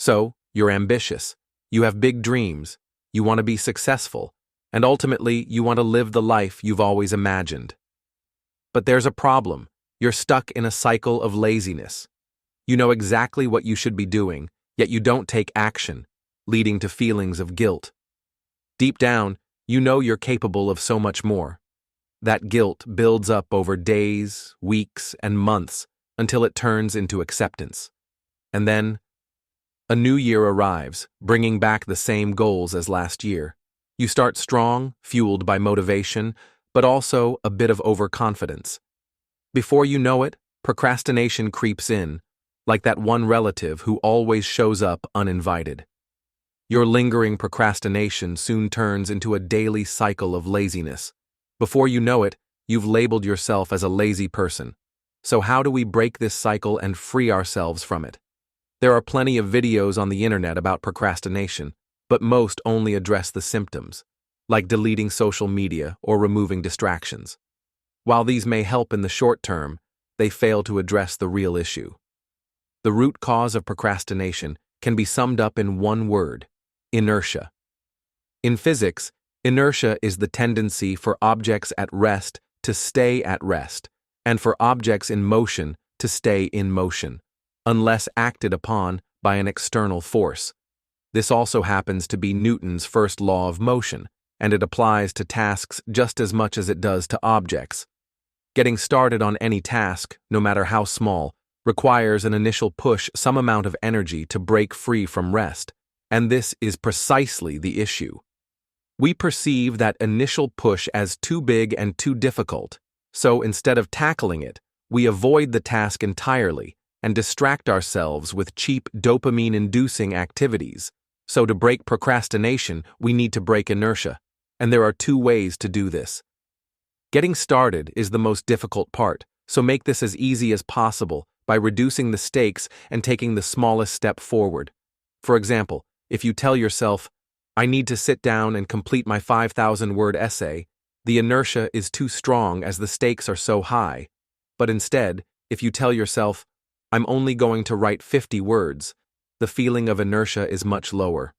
So, you're ambitious. You have big dreams. You want to be successful. And ultimately, you want to live the life you've always imagined. But there's a problem. You're stuck in a cycle of laziness. You know exactly what you should be doing, yet you don't take action, leading to feelings of guilt. Deep down, you know you're capable of so much more. That guilt builds up over days, weeks, and months until it turns into acceptance. And then, a new year arrives, bringing back the same goals as last year. You start strong, fueled by motivation, but also a bit of overconfidence. Before you know it, procrastination creeps in, like that one relative who always shows up uninvited. Your lingering procrastination soon turns into a daily cycle of laziness. Before you know it, you've labeled yourself as a lazy person. So how do we break this cycle and free ourselves from it? There are plenty of videos on the internet about procrastination, but most only address the symptoms, like deleting social media or removing distractions. While these may help in the short term, they fail to address the real issue. The root cause of procrastination can be summed up in one word: inertia. In physics, inertia is the tendency for objects at rest to stay at rest, and for objects in motion to stay in motion, unless acted upon by an external force. This also happens to be Newton's first law of motion, and it applies to tasks just as much as it does to objects. Getting started on any task, no matter how small, requires an initial push, some amount of energy to break free from rest, and this is precisely the issue. We perceive that initial push as too big and too difficult, so instead of tackling it, we avoid the task entirely and distract ourselves with cheap dopamine-inducing activities. So to break procrastination, we need to break inertia, and there are two ways to do this. Getting started is the most difficult part, so make this as easy as possible by reducing the stakes and taking the smallest step forward. For example, if you tell yourself, "I need to sit down and complete my 5,000-word essay," the inertia is too strong as the stakes are so high. But instead, if you tell yourself, "I'm only going to write 50 words," the feeling of inertia is much lower.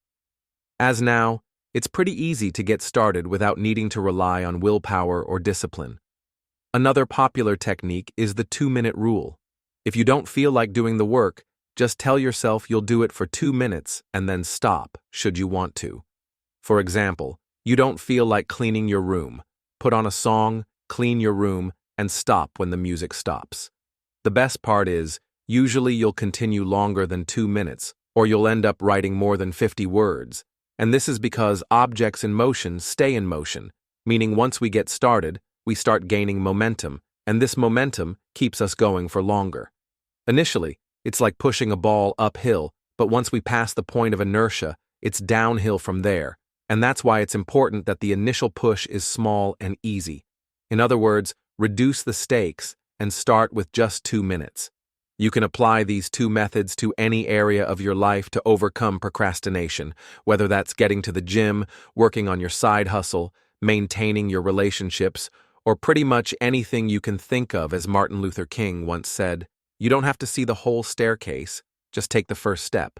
As now, it's pretty easy to get started without needing to rely on willpower or discipline. Another popular technique is the 2-minute rule. If you don't feel like doing the work, just tell yourself you'll do it for 2 minutes and then stop, should you want to. For example, you don't feel like cleaning your room. Put on a song, clean your room, and stop when the music stops. The best part is, usually you'll continue longer than 2 minutes, or you'll end up writing more than 50 words. And this is because objects in motion stay in motion, meaning once we get started, we start gaining momentum, and this momentum keeps us going for longer. Initially, it's like pushing a ball uphill, but once we pass the point of inertia, it's downhill from there, and that's why it's important that the initial push is small and easy. In other words, reduce the stakes and start with just 2 minutes. You can apply these two methods to any area of your life to overcome procrastination, whether that's getting to the gym, working on your side hustle, maintaining your relationships, or pretty much anything you can think of. As Martin Luther King once said, "You don't have to see the whole staircase, just take the first step."